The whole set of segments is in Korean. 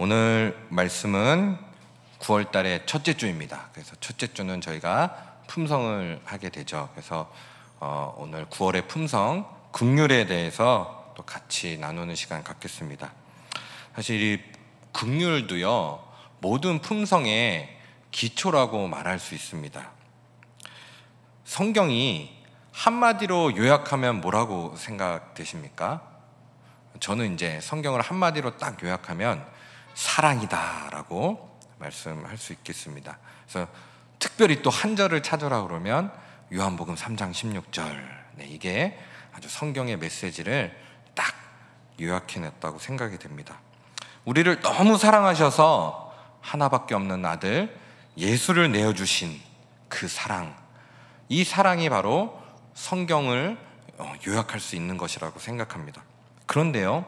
오늘 말씀은 9월 달의 첫째 주입니다. 그래서 첫째 주는 저희가 품성을 하게 되죠. 그래서 오늘 9월의 품성, 긍휼에 대해서 또 같이 나누는 시간 갖겠습니다. 사실 이 긍휼도요, 모든 품성의 기초라고 말할 수 있습니다. 성경이 한마디로 요약하면 뭐라고 생각되십니까? 저는 이제 성경을 한마디로 딱 요약하면 사랑이다라고 말씀할 수 있겠습니다. 그래서 특별히 또 한 절을 찾으라 그러면 요한복음 3장 16절, 이게 아주 성경의 메시지를 딱 요약해냈다고 생각이 됩니다. 우리를 너무 사랑하셔서 하나밖에 없는 아들 예수를 내어주신 그 사랑, 이 사랑이 바로 성경을 요약할 수 있는 것이라고 생각합니다. 그런데요,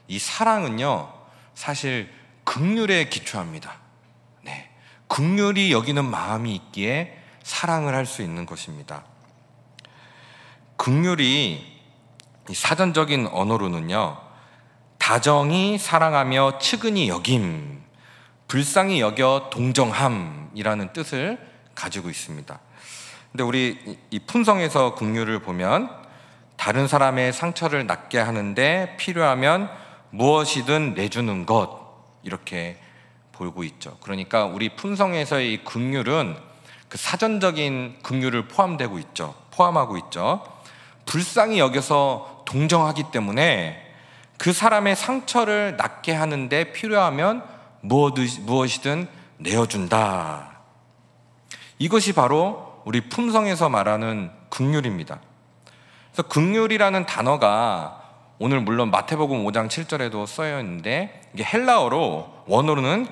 이 사랑은요 사실 긍휼에 기초합니다. 긍휼이 여기는 마음이 있기에 사랑을 할 수 있는 것입니다. 긍휼이 사전적인 언어로는요, 다정히 사랑하며 측은히 여김, 불쌍히 여겨 동정함이라는 뜻을 가지고 있습니다. 근데 우리 이 품성에서 긍휼을 보면 다른 사람의 상처를 낫게 하는데 필요하면 무엇이든 내주는 것, 이렇게 보고 있죠. 그러니까 우리 품성에서의 이 긍휼은 그 사전적인 긍휼을 포함하고 있죠. 불쌍히 여겨서 동정하기 때문에 그 사람의 상처를 낫게 하는데 필요하면 무엇이든 내어준다. 이것이 바로 우리 품성에서 말하는 긍휼입니다. 그래서 긍휼이라는 단어가 오늘 물론 마태복음 5장 7절에도 쓰여 있는데, 이게 헬라어로 원어로는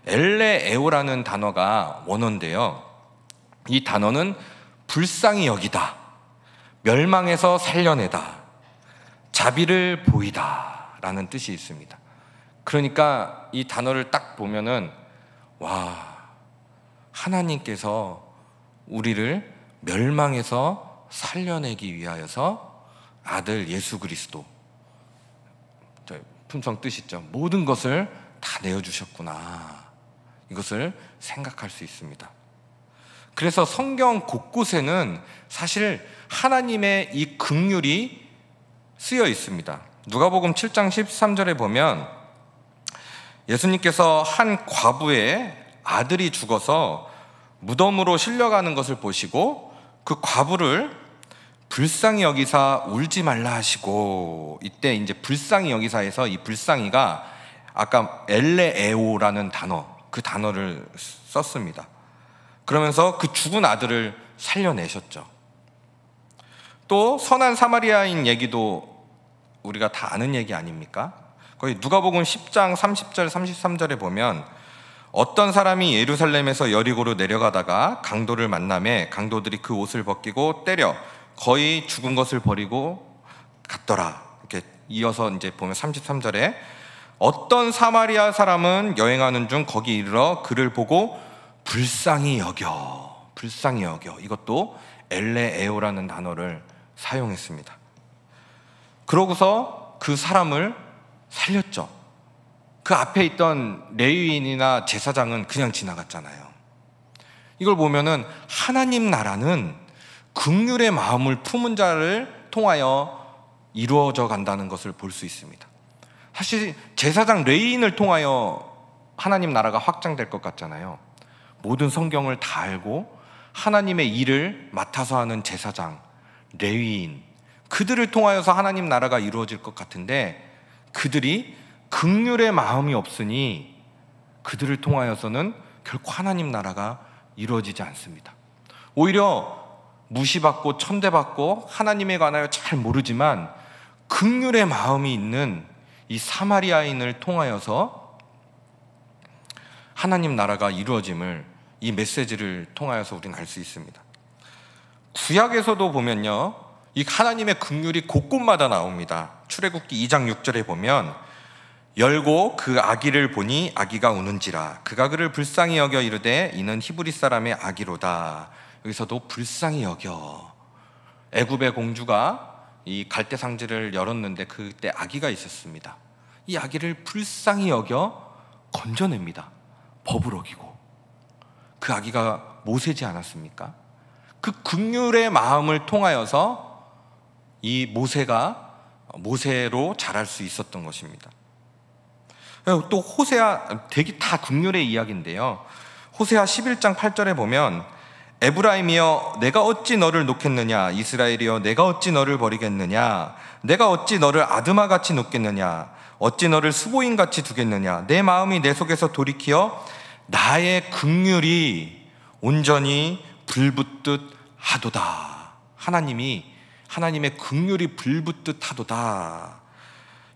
엘레에오라는 단어가 원어인데요, 이 단어는 불쌍히 여기다, 멸망에서 살려내다, 자비를 보이다 라는 뜻이 있습니다. 그러니까 이 단어를 딱 보면은 하나님께서 우리를 멸망에서 살려내기 위하여서 아들 예수 그리스도, 품성 뜻이죠, 모든 것을 다 내어주셨구나, 이것을 생각할 수 있습니다. 그래서 성경 곳곳에는 사실 하나님의 이 긍휼이 쓰여 있습니다. 누가복음 7장 13절에 보면 예수님께서 한 과부의 아들이 죽어서 무덤으로 실려가는 것을 보시고 그 과부를 불쌍히 여기사 울지 말라 하시고, 이때 이제 불쌍히 여기사에서 이 불쌍히가 아까 엘레에오라는 단어, 그 단어를 썼습니다. 그러면서 그 죽은 아들을 살려내셨죠. 또 선한 사마리아인 얘기도 우리가 다 아는 얘기 아닙니까? 거기 누가복음 10장 30절 33절에 보면 어떤 사람이 예루살렘에서 여리고로 내려가다가 강도를 만나매 강도들이 그 옷을 벗기고 때려 거의 죽은 것을 버리고 갔더라. 이렇게 이어서 이제 보면 33절에 어떤 사마리아 사람은 여행하는 중 거기 이르러 그를 보고 불쌍히 여겨, 이것도 엘레에오라는 단어를 사용했습니다. 그러고서 그 사람을 살렸죠. 그 앞에 있던 레위인이나 제사장은 그냥 지나갔잖아요. 이걸 보면은 하나님 나라는 긍휼의 마음을 품은 자를 통하여 이루어져 간다는 것을 볼 수 있습니다. 사실 제사장 레위인을 통하여 하나님 나라가 확장될 것 같잖아요. 모든 성경을 다 알고 하나님의 일을 맡아서 하는 제사장, 레위인, 그들을 통하여서 하나님 나라가 이루어질 것 같은데, 그들이 긍휼의 마음이 없으니 그들을 통하여서는 결코 하나님 나라가 이루어지지 않습니다. 오히려 무시받고 천대받고 하나님에 관하여 잘 모르지만 긍휼의 마음이 있는 이 사마리아인을 통하여서 하나님 나라가 이루어짐을, 이 메시지를 통하여서 우리는 알 수 있습니다. 구약에서도 보면요, 이 하나님의 긍휼이 곳곳마다 나옵니다. 출애굽기 2장 6절에 보면 열고 그 아기를 보니 아기가 우는지라 그가 그를 불쌍히 여겨 이르되 이는 히브리 사람의 아기로다. 여기서도 불쌍히 여겨, 애굽의 공주가 이 갈대 상지를 열었는데 그때 아기가 있었습니다. 이 아기를 불쌍히 여겨 건져냅니다. 법을 어기고. 그 아기가 모세지 않았습니까? 그 긍휼의 마음을 통하여서 이 모세가 모세로 자랄 수 있었던 것입니다. 또 호세아, 되게 다 긍휼의 이야기인데요. 호세아 11장 8절에 보면 에브라임이여 내가 어찌 너를 놓겠느냐, 이스라엘이여 내가 어찌 너를 버리겠느냐, 내가 어찌 너를 아드마같이 놓겠느냐, 어찌 너를 수보인같이 두겠느냐, 내 마음이 내 속에서 돌이키어 나의 긍휼이 온전히 불붙듯 하도다. 하나님의 긍휼이 불붙듯 하도다.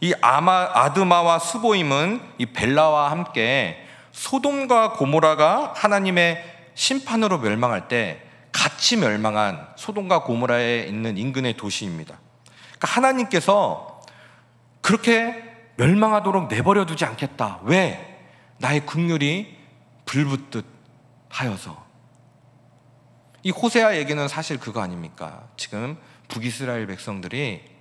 이 아드마와 스보임은 이 벨라와 함께 소돔과 고모라가 하나님의 심판으로 멸망할 때 같이 멸망한 소돔과 고모라에 있는 인근의 도시입니다. 그러니까 하나님께서 그렇게 멸망하도록 내버려 두지 않겠다. 왜? 나의 긍휼이 불붙듯 하여서. 이 호세아 얘기는 사실 그거 아닙니까? 지금 북이스라엘 백성들이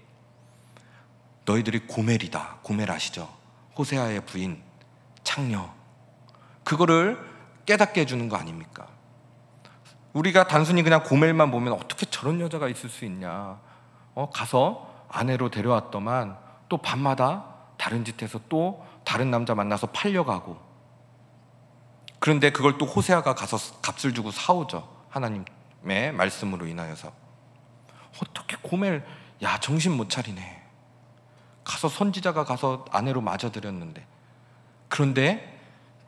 너희들이 고멜이다. 고멜 아시죠? 호세아의 부인 창녀. 그거를 깨닫게 해주는 거 아닙니까? 우리가 단순히 그냥 고멜만 보면 어떻게 저런 여자가 있을 수 있냐, 가서 아내로 데려왔더만 또 밤마다 다른 짓 해서 또 다른 남자 만나서 팔려가고. 그런데 그걸 또 호세아가 가서 값을 주고 사오죠. 하나님의 말씀으로 인하여서. 어떻게 고멜, 야 정신 못 차리네. 가서 선지자가 가서 아내로 맞아들였는데. 그런데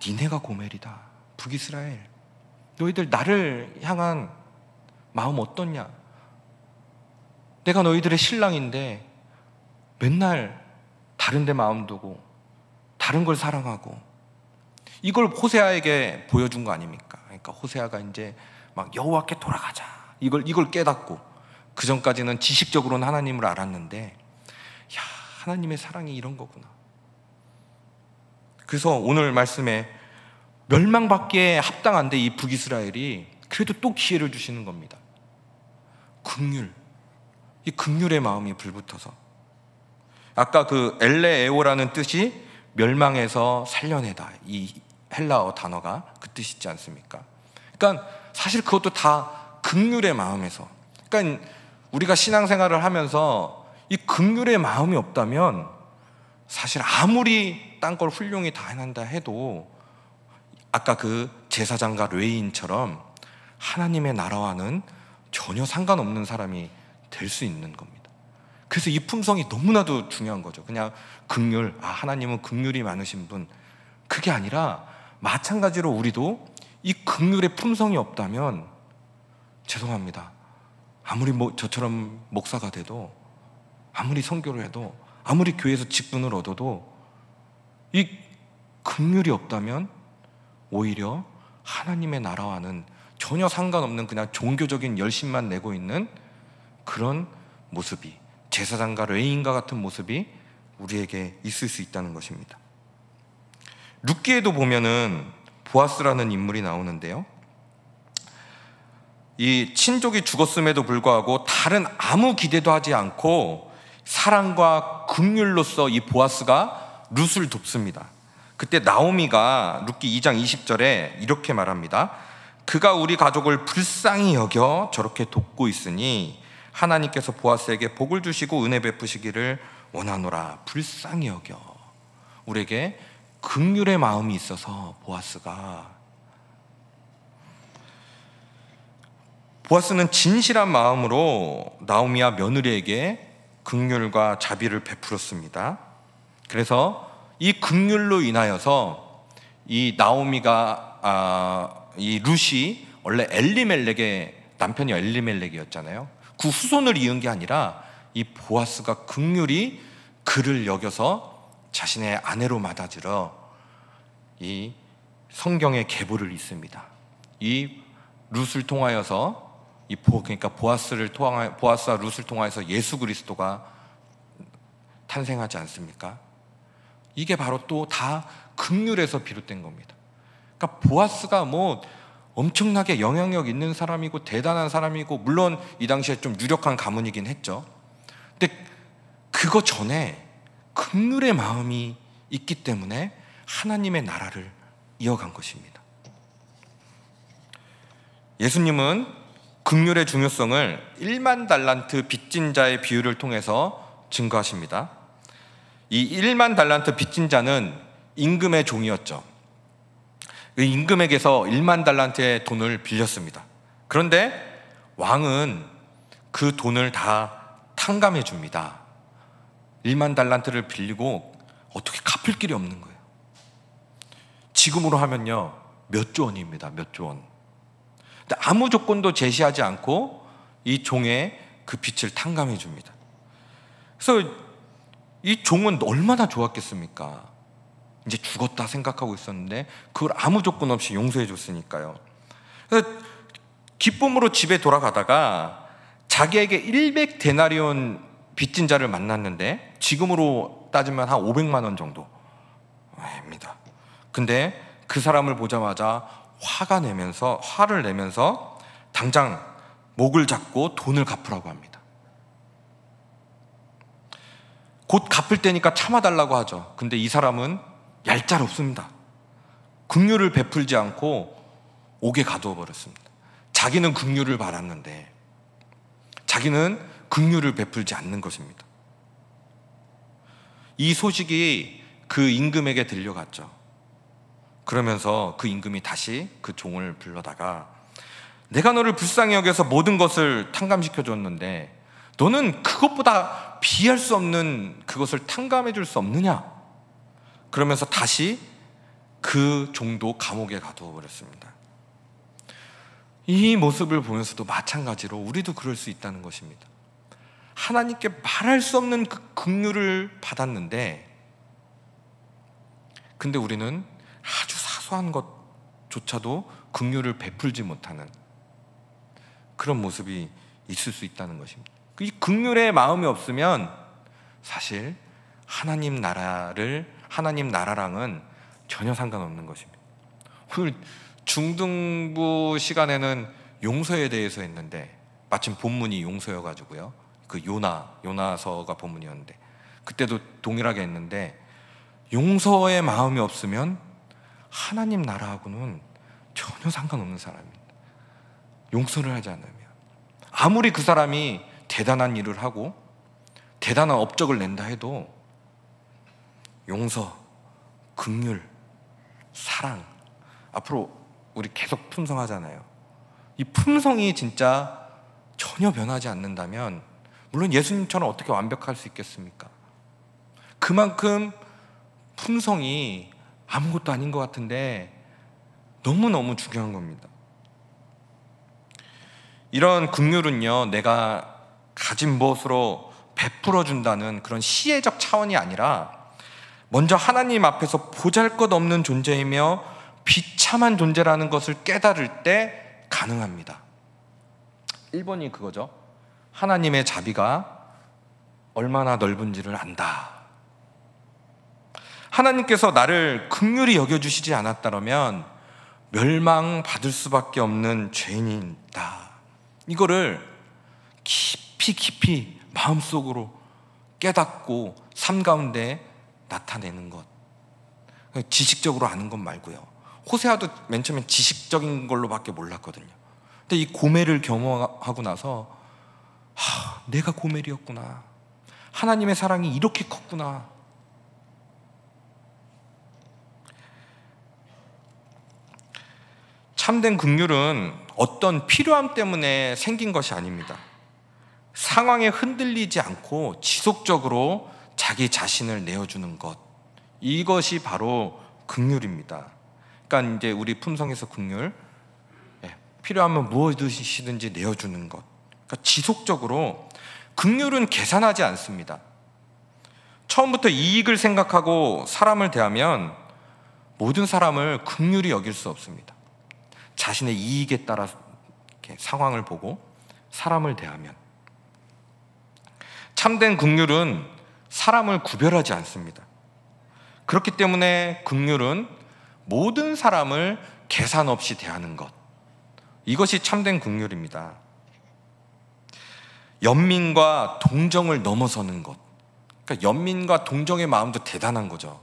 니네가 고멜이다. 북이스라엘, 너희들 나를 향한 마음 어떻냐? 내가 너희들의 신랑인데 맨날 다른 데 마음 두고 다른 걸 사랑하고. 이걸 호세아에게 보여준 거 아닙니까? 그러니까 호세아가 이제 막 여호와께 돌아가자, 이걸 깨닫고, 그 전까지는 지식적으로는 하나님을 알았는데, 야, 하나님의 사랑이 이런 거구나. 그래서 오늘 말씀에 멸망받기에 합당한데 이 북이스라엘이 그래도 또 기회를 주시는 겁니다. 긍휼, 이 긍휼의 마음이 불붙어서. 아까 그 엘레에오라는 뜻이 멸망에서 살려내다, 이 헬라어 단어가 그 뜻이지 않습니까? 그러니까 사실 그것도 다 긍휼의 마음에서. 그러니까 우리가 신앙생활을 하면서 이 긍휼의 마음이 없다면 사실 아무리 딴 걸 훌륭히 다 해낸다 해도 아까 그 제사장과 레위인처럼 하나님의 나라와는 전혀 상관없는 사람이 될 수 있는 겁니다. 그래서 이 품성이 너무나도 중요한 거죠. 그냥 긍휼, 하나님은 긍휼이 많으신 분, 그게 아니라 마찬가지로 우리도 이 긍휼의 품성이 없다면, 죄송합니다, 아무리 저처럼 목사가 돼도, 아무리 선교를 해도, 아무리 교회에서 직분을 얻어도 이 긍휼이 없다면 오히려 하나님의 나라와는 전혀 상관없는 그냥 종교적인 열심만 내고 있는 그런 모습이, 제사장과 레위인과 같은 모습이 우리에게 있을 수 있다는 것입니다. 룻기에도 보면은 보아스라는 인물이 나오는데요, 이 친족이 죽었음에도 불구하고 다른 아무 기대도 하지 않고 사랑과 긍휼로서 이 보아스가 룻을 돕습니다. 그때 나오미가 룻기 2장 20절에 이렇게 말합니다. 그가 우리 가족을 불쌍히 여겨 저렇게 돕고 있으니 하나님께서 보아스에게 복을 주시고 은혜 베푸시기를 원하노라. 불쌍히 여겨. 우리에게 긍휼의 마음이 있어서 보아스는 진실한 마음으로 나오미와 며느리에게 긍휼과 자비를 베풀었습니다. 그래서 이 긍휼로 인하여서 이 나오미가 이 룻이 원래 엘리멜렉의 남편이 엘리멜렉이었잖아요. 그 후손을 이은 게 아니라 이 보아스가 긍휼히 그를 여겨서 자신의 아내로 맞아들여 이 성경의 계보를 잇습니다. 이 룻을 통하여서 그러니까 보아스와 룻을 통하여서 예수 그리스도가 탄생하지 않습니까? 이게 바로 또 다 긍휼에서 비롯된 겁니다. 그러니까 보아스가 뭐 엄청나게 영향력 있는 사람이고 대단한 사람이고, 물론 이 당시에 좀 유력한 가문이긴 했죠. 근데 그거 전에 긍휼의 마음이 있기 때문에 하나님의 나라를 이어간 것입니다. 예수님은 긍휼의 중요성을 1만 달란트 빚진 자의 비유를 통해서 증거하십니다. 이 1만 달란트 빚진 자는 임금의 종이었죠. 그 임금에게서 1만 달란트의 돈을 빌렸습니다. 그런데 왕은 그 돈을 다 탕감해 줍니다. 1만 달란트를 빌리고 어떻게 갚을 길이 없는 거예요. 지금으로 하면요, 몇 조 원입니다. 몇 조 원. 근데 아무 조건도 제시하지 않고 이 종의 그 빚을 탕감해 줍니다. 그래서 이 종은 얼마나 좋았겠습니까? 이제 죽었다 생각하고 있었는데 그걸 아무 조건 없이 용서해 줬으니까요. 그래서 기쁨으로 집에 돌아가다가 자기에게 100데나리온 빚진 자를 만났는데 지금으로 따지면 한 500만 원 정도입니다. 근데 그 사람을 보자마자 화를 내면서 당장 목을 잡고 돈을 갚으라고 합니다. 곧 갚을 때니까 참아달라고 하죠. 근데 이 사람은 얄짤없습니다. 긍휼을 베풀지 않고 옥에 가두어 버렸습니다. 자기는 긍휼을 받았는데 자기는 긍휼을 베풀지 않는 것입니다. 이 소식이 그 임금에게 들려갔죠. 그러면서 그 임금이 다시 그 종을 불러다가 내가 너를 불쌍히 여겨서 모든 것을 탕감시켜 줬는데 너는 그것보다 비할 수 없는 그것을 탕감해 줄 수 없느냐? 그러면서 다시 그 종도 감옥에 가두어 버렸습니다. 이 모습을 보면서도 마찬가지로 우리도 그럴 수 있다는 것입니다. 하나님께 말할 수 없는 그 긍휼을 받았는데 근데 우리는 아주 사소한 것조차도 긍휼을 베풀지 못하는 그런 모습이 있을 수 있다는 것입니다. 이 긍휼의 마음이 없으면 사실 하나님 나라랑은 전혀 상관없는 것입니다. 오늘 중등부 시간에는 용서에 대해서 했는데 마침 본문이 용서여가지고요. 그 요나서가 본문이었는데 그때도 동일하게 했는데 용서의 마음이 없으면 하나님 나라하고는 전혀 상관없는 사람입니다. 용서를 하지 않으면 아무리 그 사람이 대단한 일을 하고 대단한 업적을 낸다 해도 용서, 긍휼, 사랑 앞으로 우리 계속 품성하잖아요. 이 품성이 진짜 전혀 변하지 않는다면 물론 예수님처럼 어떻게 완벽할 수 있겠습니까? 그만큼 품성이 아무것도 아닌 것 같은데 너무너무 중요한 겁니다. 이런 긍휼은요, 내가 가진 무엇으로 베풀어준다는 그런 시혜적 차원이 아니라 먼저 하나님 앞에서 보잘것없는 존재이며 비참한 존재라는 것을 깨달을 때 가능합니다. 1번이 그거죠. 하나님의 자비가 얼마나 넓은지를 안다. 하나님께서 나를 긍휼히 여겨주시지 않았다면 멸망받을 수밖에 없는 죄인이다. 이거를 깊이 마음속으로 깨닫고 삶 가운데 나타내는 것. 지식적으로 아는 것 말고요. 호세아도 맨 처음엔 지식적인 걸로밖에 몰랐거든요. 근데 이 고멜을 경험하고 나서 내가 고멜이었구나. 하나님의 사랑이 이렇게 컸구나. 참된 긍휼은 어떤 필요함 때문에 생긴 것이 아닙니다. 상황에 흔들리지 않고 지속적으로 자기 자신을 내어주는 것, 이것이 바로 긍휼입니다. 그러니까 이제 우리 품성에서 긍휼, 필요하면 무엇이든지 내어주는 것. 그러니까 지속적으로 긍휼은 계산하지 않습니다. 처음부터 이익을 생각하고 사람을 대하면 모든 사람을 긍휼히 여길 수 없습니다. 자신의 이익에 따라 이렇게 상황을 보고 사람을 대하면 참된 긍휼은 사람을 구별하지 않습니다. 그렇기 때문에 긍휼은 모든 사람을 계산 없이 대하는 것, 이것이 참된 긍휼입니다. 연민과 동정을 넘어서는 것. 그러니까 연민과 동정의 마음도 대단한 거죠.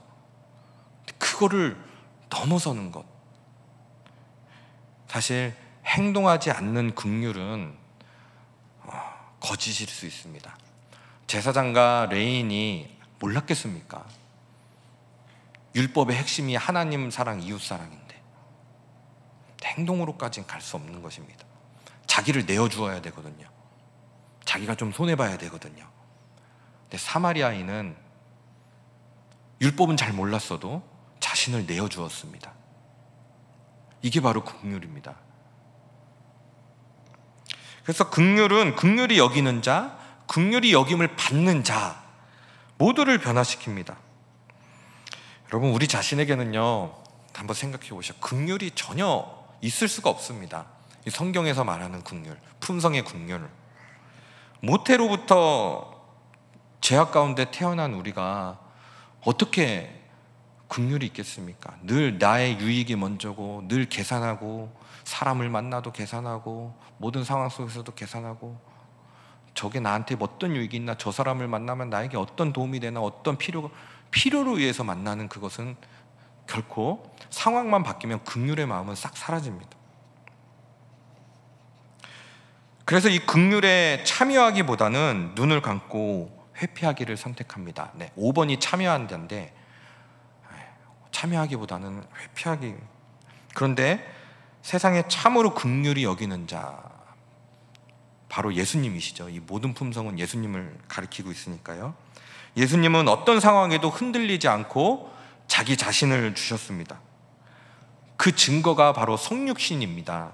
그거를 넘어서는 것. 사실 행동하지 않는 긍휼은 거짓일 수 있습니다. 제사장과 레인이 몰랐겠습니까? 율법의 핵심이 하나님 사랑, 이웃 사랑인데 행동으로까지는 갈 수 없는 것입니다. 자기를 내어주어야 되거든요. 자기가 좀 손해봐야 되거든요. 근데 사마리아인은 율법은 잘 몰랐어도 자신을 내어주었습니다. 이게 바로 긍휼입니다. 그래서 긍휼은 긍휼히 여기는 자, 긍휼히 여김을 받는 자 모두를 변화시킵니다. 여러분, 우리 자신에게는요, 한번 생각해 보시죠. 긍휼이 전혀 있을 수가 없습니다. 이 성경에서 말하는 긍휼, 품성의 긍휼. 모태로부터 죄악 가운데 태어난 우리가 어떻게 긍휼이 있겠습니까? 늘 나의 유익이 먼저고, 늘 계산하고, 사람을 만나도 계산하고, 모든 상황 속에서도 계산하고, 저게 나한테 어떤 유익이 있나, 저 사람을 만나면 나에게 어떤 도움이 되나, 어떤 필요로 위해서 만나는 그것은 결코 상황만 바뀌면 긍휼의 마음은 싹 사라집니다. 그래서 이 긍휼에 참여하기보다는 눈을 감고 회피하기를 선택합니다. 5번이 참여한다는데 참여하기보다는 회피하기. 그런데 세상에 참으로 긍휼히 여기는 자 바로 예수님이시죠. 이 모든 품성은 예수님을 가리키고 있으니까요. 예수님은 어떤 상황에도 흔들리지 않고 자기 자신을 주셨습니다. 그 증거가 바로 성육신입니다.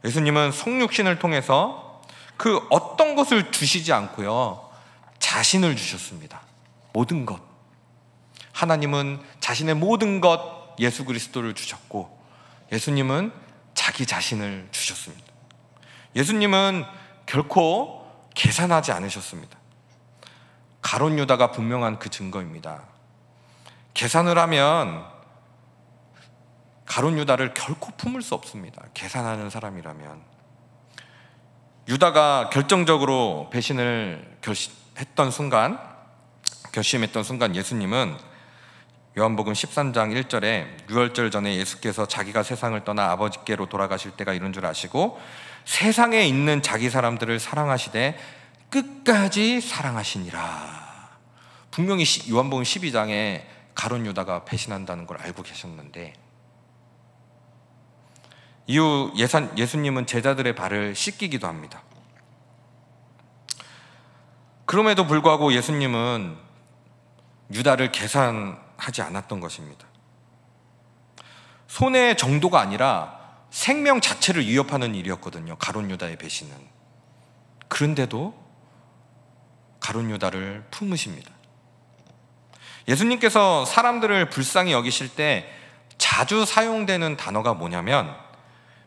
예수님은 성육신을 통해서 그 어떤 것을 주시지 않고요, 자신을 주셨습니다. 모든 것. 하나님은 자신의 모든 것 예수 그리스도를 주셨고, 예수님은 자기 자신을 주셨습니다. 예수님은 결코 계산하지 않으셨습니다. 가룟 유다가 분명한 그 증거입니다. 계산을 하면 가룟 유다를 결코 품을 수 없습니다. 계산하는 사람이라면. 유다가 결정적으로 배신을 결심했던 순간 예수님은 요한복음 13장 1절에 유월절 전에 예수께서 자기가 세상을 떠나 아버지께로 돌아가실 때가 이른 줄 아시고 세상에 있는 자기 사람들을 사랑하시되 끝까지 사랑하시니라. 분명히 요한복음 12장에 가룟 유다가 배신한다는 걸 알고 계셨는데, 이후 예수님은 제자들의 발을 씻기기도 합니다. 그럼에도 불구하고 예수님은 유다를 계산하지 않았던 것입니다. 손해의 정도가 아니라 생명 자체를 위협하는 일이었거든요, 가룟 유다의 배신은. 그런데도 가룟 유다를 품으십니다. 예수님께서 사람들을 불쌍히 여기실 때 자주 사용되는 단어가 뭐냐면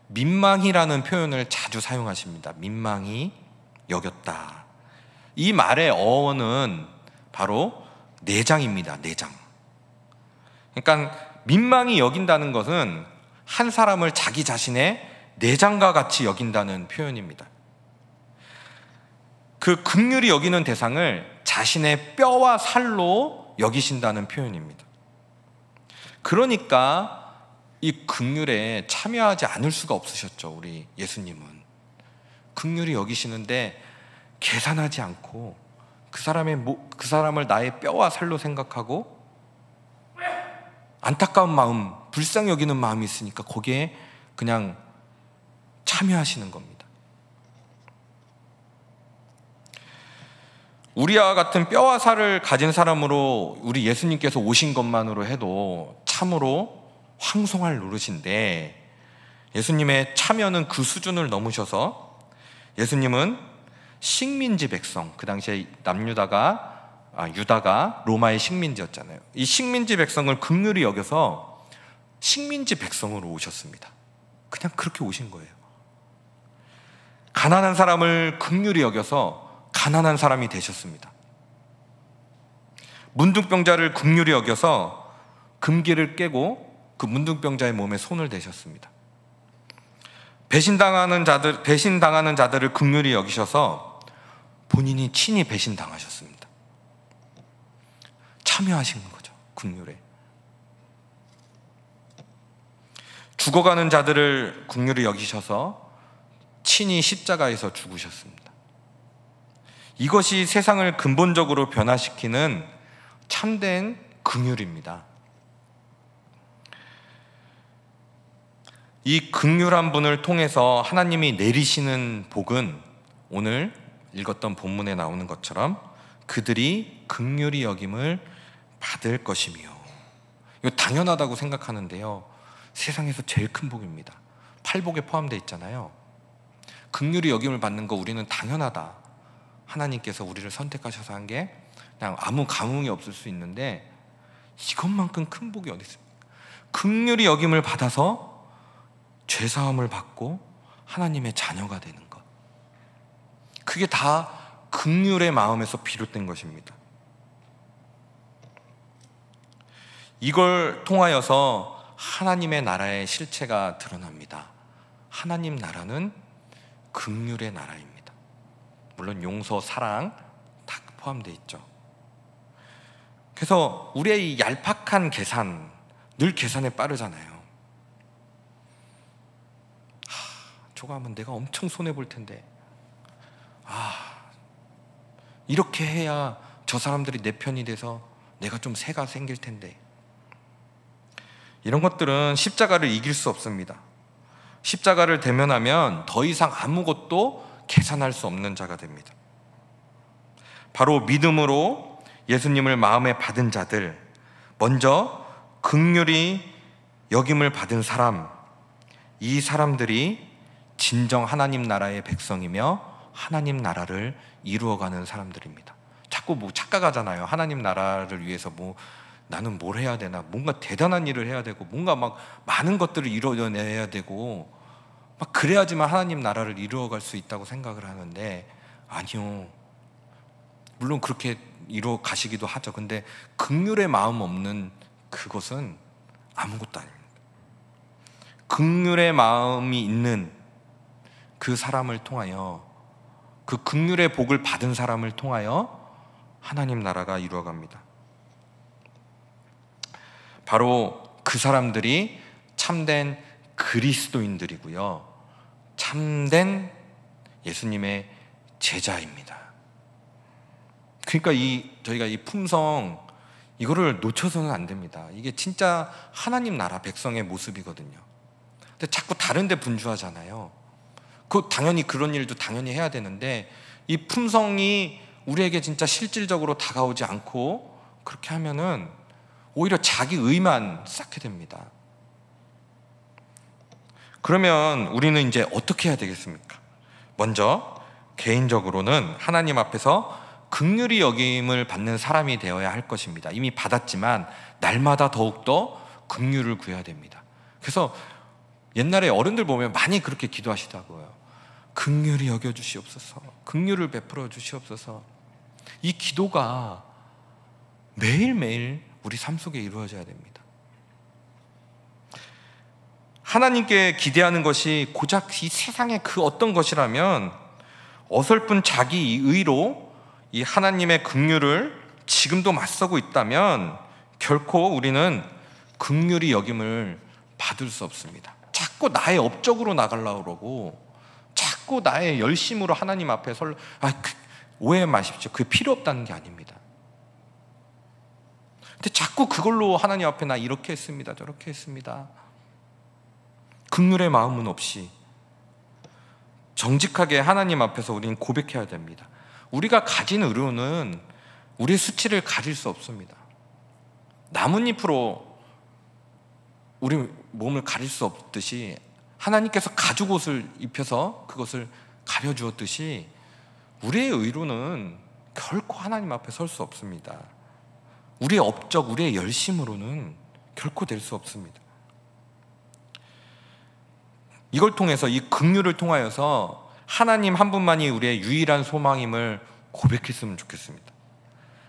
민망히라는 표현을 자주 사용하십니다. 민망히 여겼다. 이 말의 어원은 바로 내장입니다. 내장. 그러니까 민망히 여긴다는 것은 한 사람을 자기 자신의 내장과 같이 여긴다는 표현입니다. 그 긍휼히 여기는 대상을 자신의 뼈와 살로 여기신다는 표현입니다. 그러니까 이 긍휼에 참여하지 않을 수가 없으셨죠. 우리 예수님은 긍휼히 여기시는데 계산하지 않고 그 사람을 나의 뼈와 살로 생각하고 안타까운 마음, 불쌍히 여기는 마음이 있으니까 거기에 그냥 참여하시는 겁니다. 우리와 같은 뼈와 살을 가진 사람으로 우리 예수님께서 오신 것만으로 해도 참으로 황송할 노릇인데, 예수님의 참여는 그 수준을 넘으셔서 예수님은 식민지 백성, 그 당시에 유다가 로마의 식민지였잖아요. 이 식민지 백성을 긍휼히 여겨서 식민지 백성으로 오셨습니다. 그냥 그렇게 오신 거예요. 가난한 사람을 긍휼히 여겨서 가난한 사람이 되셨습니다. 문둥병자를 긍휼히 여겨서 금기를 깨고 그 문둥병자의 몸에 손을 대셨습니다. 배신당하는 자들을 긍휼히 여기셔서 본인이 친히 배신당하셨습니다. 참여하신 거죠, 긍휼에. 죽어가는 자들을 긍휼히 여기셔서 친히 십자가에서 죽으셨습니다. 이것이 세상을 근본적으로 변화시키는 참된 긍휼입니다. 이 긍휼한 분을 통해서 하나님이 내리시는 복은 오늘 읽었던 본문에 나오는 것처럼 그들이 긍휼히 여김을 받을 것이며, 이거 당연하다고 생각하는데요, 세상에서 제일 큰 복입니다. 팔복에 포함되어 있잖아요. 긍휼히 여김을 받는 거 우리는 당연하다, 하나님께서 우리를 선택하셔서 한 게 그냥 아무 감흥이 없을 수 있는데, 이것만큼 큰 복이 어디 있습니까? 긍휼히 여김을 받아서 죄사함을 받고 하나님의 자녀가 되는 것, 그게 다 긍휼의 마음에서 비롯된 것입니다. 이걸 통하여서 하나님의 나라의 실체가 드러납니다. 하나님 나라는 긍휼의 나라입니다. 물론 용서, 사랑 다 포함되어 있죠. 그래서 우리의 이 얄팍한 계산, 늘 계산에 빠르잖아요. 저거 하면 내가 엄청 손해볼 텐데, 이렇게 해야 저 사람들이 내 편이 돼서 내가 좀 새가 생길 텐데, 이런 것들은 십자가를 이길 수 없습니다. 십자가를 대면하면 더 이상 아무것도 계산할 수 없는 자가 됩니다. 바로 믿음으로 예수님을 마음에 받은 자들, 먼저 긍휼히 여김을 받은 사람, 이 사람들이 진정 하나님 나라의 백성이며 하나님 나라를 이루어가는 사람들입니다. 자꾸 착각하잖아요. 하나님 나라를 위해서 나는 뭘 해야 되나, 뭔가 대단한 일을 해야 되고, 뭔가 막 많은 것들을 이루어내야 되고, 막 그래야지만 하나님 나라를 이루어갈 수 있다고 생각을 하는데, 아니요, 물론 그렇게 이루어 가시기도 하죠. 근데 긍휼의 마음 없는 그것은 아무것도 아닙니다. 긍휼의 마음이 있는 그 사람을 통하여, 그 긍휼의 복을 받은 사람을 통하여 하나님 나라가 이루어갑니다. 바로 그 사람들이 참된 그리스도인들이고요, 참된 예수님의 제자입니다. 그러니까 저희가 이 품성, 이거를 놓쳐서는 안 됩니다. 이게 진짜 하나님 나라 백성의 모습이거든요. 근데 자꾸 다른 데 분주하잖아요. 당연히 그런 일도 당연히 해야 되는데, 이 품성이 우리에게 진짜 실질적으로 다가오지 않고 그렇게 하면은 오히려 자기 의만 쌓게 됩니다. 그러면 우리는 이제 어떻게 해야 되겠습니까? 먼저 개인적으로는 하나님 앞에서 긍휼히 여김을 받는 사람이 되어야 할 것입니다. 이미 받았지만 날마다 더욱더 긍휼을 구해야 됩니다. 그래서 옛날에 어른들 보면 많이 그렇게 기도하시더라고요. 긍휼히 여겨주시옵소서, 긍휼을 베풀어 주시옵소서. 이 기도가 매일매일 우리 삶 속에 이루어져야 됩니다. 하나님께 기대하는 것이 고작 이 세상의 그 어떤 것이라면, 어설픈 자기 의로 이 하나님의 긍휼을 지금도 맞서고 있다면 결코 우리는 긍휼히 여김을 받을 수 없습니다. 자꾸 나의 업적으로 나가려고 그러고, 자꾸 나의 열심으로 하나님 앞에 오해 마십시오. 그게 필요 없다는 게 아닙니다. 근데 자꾸 그걸로 하나님 앞에 나 이렇게 했습니다, 저렇게 했습니다, 긍휼의 마음은 없이 정직하게 하나님 앞에서 우리는 고백해야 됩니다. 우리가 가진 의료는 우리의 수치를 가릴 수 없습니다. 나뭇잎으로 우리 몸을 가릴 수 없듯이, 하나님께서 가죽 옷을 입혀서 그것을 가려주었듯이, 우리의 의로는 결코 하나님 앞에 설 수 없습니다. 우리의 업적, 우리의 열심으로는 결코 될 수 없습니다. 이걸 통해서, 이 긍휼을 통하여서 하나님 한 분만이 우리의 유일한 소망임을 고백했으면 좋겠습니다.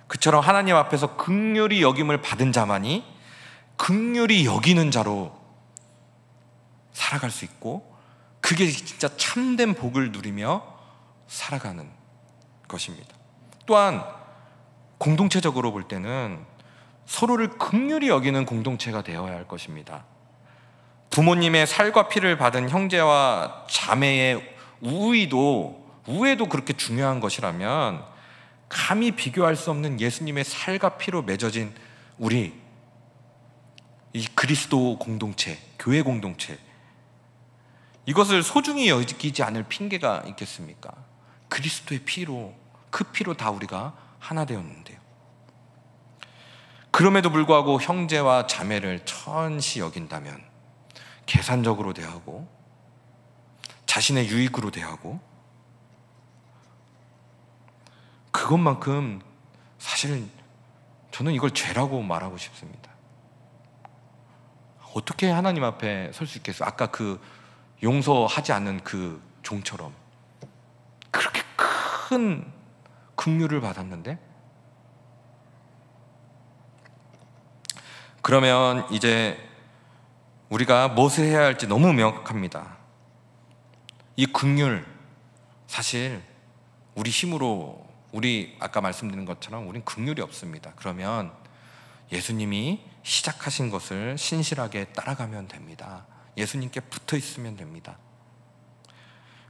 그처럼 하나님 앞에서 긍휼히 여김을 받은 자만이 긍휼히 여기는 자로 살아갈 수 있고, 그게 진짜 참된 복을 누리며 살아가는 것입니다. 또한 공동체적으로 볼 때는 서로를 긍휼히 여기는 공동체가 되어야 할 것입니다. 부모님의 살과 피를 받은 형제와 자매의 우애도 그렇게 중요한 것이라면 감히 비교할 수 없는 예수님의 살과 피로 맺어진 우리 이 그리스도 공동체, 교회 공동체, 이것을 소중히 여기지 않을 핑계가 있겠습니까? 그리스도의 피로, 그 피로 다 우리가 하나 되었는데요. 그럼에도 불구하고 형제와 자매를 천시 여긴다면 계산적으로 대하고 자신의 유익으로 대하고, 그것만큼 사실 저는 이걸 죄라고 말하고 싶습니다. 어떻게 하나님 앞에 설 수 있겠어요? 아까 그 용서하지 않는 그 종처럼 그렇게 큰 긍휼을 받았는데. 그러면 이제 우리가 무엇을 해야 할지 너무 명확합니다. 이 긍휼, 사실 우리 힘으로, 우리 아까 말씀드린 것처럼 우린 긍휼이 없습니다. 그러면 예수님이 시작하신 것을 신실하게 따라가면 됩니다. 예수님께 붙어 있으면 됩니다.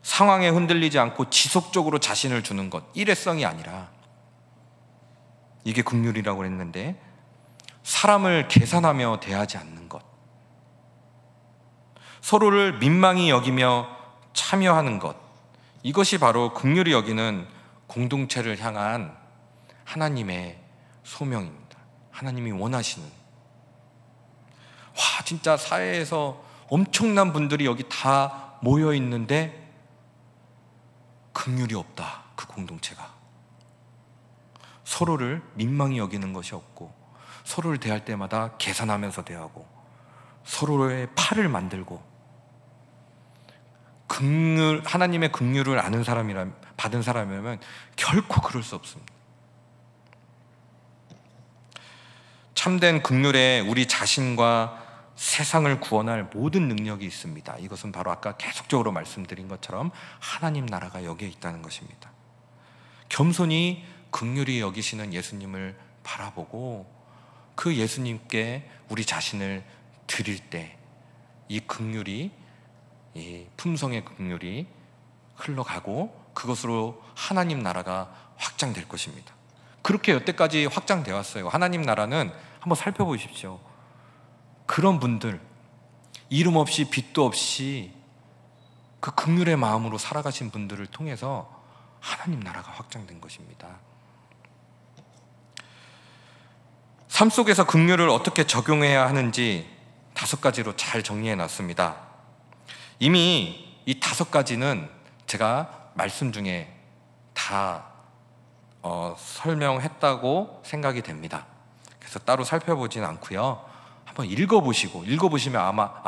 상황에 흔들리지 않고 지속적으로 자신을 주는 것, 일회성이 아니라, 이게 긍휼이라고 했는데, 사람을 계산하며 대하지 않는 것, 서로를 민망히 여기며 참여하는 것, 이것이 바로 긍휼히 여기는 공동체를 향한 하나님의 소명입니다. 하나님이 원하시는. 진짜 사회에서 엄청난 분들이 여기 다 모여 있는데 긍휼이 없다. 그 공동체가 서로를 민망히 여기는 것이 없고, 서로를 대할 때마다 계산하면서 대하고, 서로의 팔을 만들고, 하나님의 긍휼을 아는 받은 사람이라면 결코 그럴 수 없습니다. 참된 긍휼에 우리 자신과 세상을 구원할 모든 능력이 있습니다. 이것은 바로 아까 계속적으로 말씀드린 것처럼 하나님 나라가 여기에 있다는 것입니다. 겸손히 긍휼히 여기시는 예수님을 바라보고 그 예수님께 우리 자신을 드릴 때 이 긍휼이, 이 품성의 긍휼이 흘러가고 그것으로 하나님 나라가 확장될 것입니다. 그렇게 여태까지 확장되어 왔어요. 하나님 나라는 한번 살펴보십시오. 그런 분들, 이름 없이 빚도 없이 그 긍휼의 마음으로 살아가신 분들을 통해서 하나님 나라가 확장된 것입니다. 삶 속에서 긍휼을 어떻게 적용해야 하는지 5가지로 잘 정리해 놨습니다. 이미 이 5가지는 제가 말씀 중에 다 설명했다고 생각이 됩니다. 그래서 따로 살펴보지는 않고요. 한번 읽어보시면 아마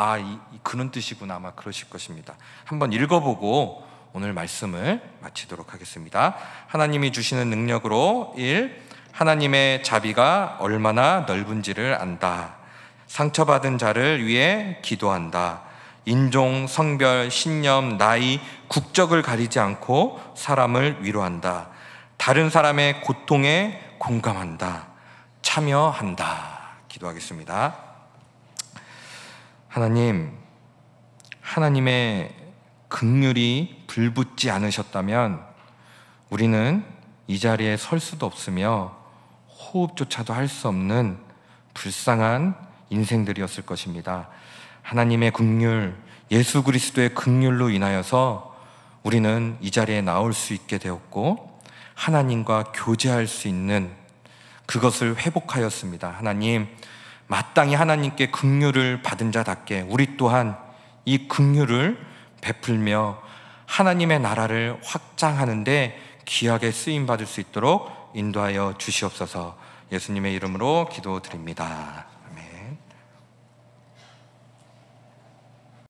그런 뜻이구나 아마 그러실 것입니다. 한번 읽어보고 오늘 말씀을 마치도록 하겠습니다. 하나님이 주시는 능력으로 1. 하나님의 자비가 얼마나 넓은지를 안다. 상처받은 자를 위해 기도한다. 인종, 성별, 신념, 나이, 국적을 가리지 않고 사람을 위로한다. 다른 사람의 고통에 공감한다. 참여한다. 기도하겠습니다. 하나님의 긍휼이 불붙지 않으셨다면 우리는 이 자리에 설 수도 없으며 호흡조차도 할 수 없는 불쌍한 인생들이었을 것입니다. 하나님의 긍휼, 예수 그리스도의 긍휼로 인하여서 우리는 이 자리에 나올 수 있게 되었고 하나님과 교제할 수 있는 그것을 회복하였습니다. 하나님, 마땅히 하나님께 긍휼을 받은 자답게 우리 또한 이 긍휼을 베풀며 하나님의 나라를 확장하는데 귀하게 쓰임받을 수 있도록 인도하여 주시옵소서. 예수님의 이름으로 기도드립니다.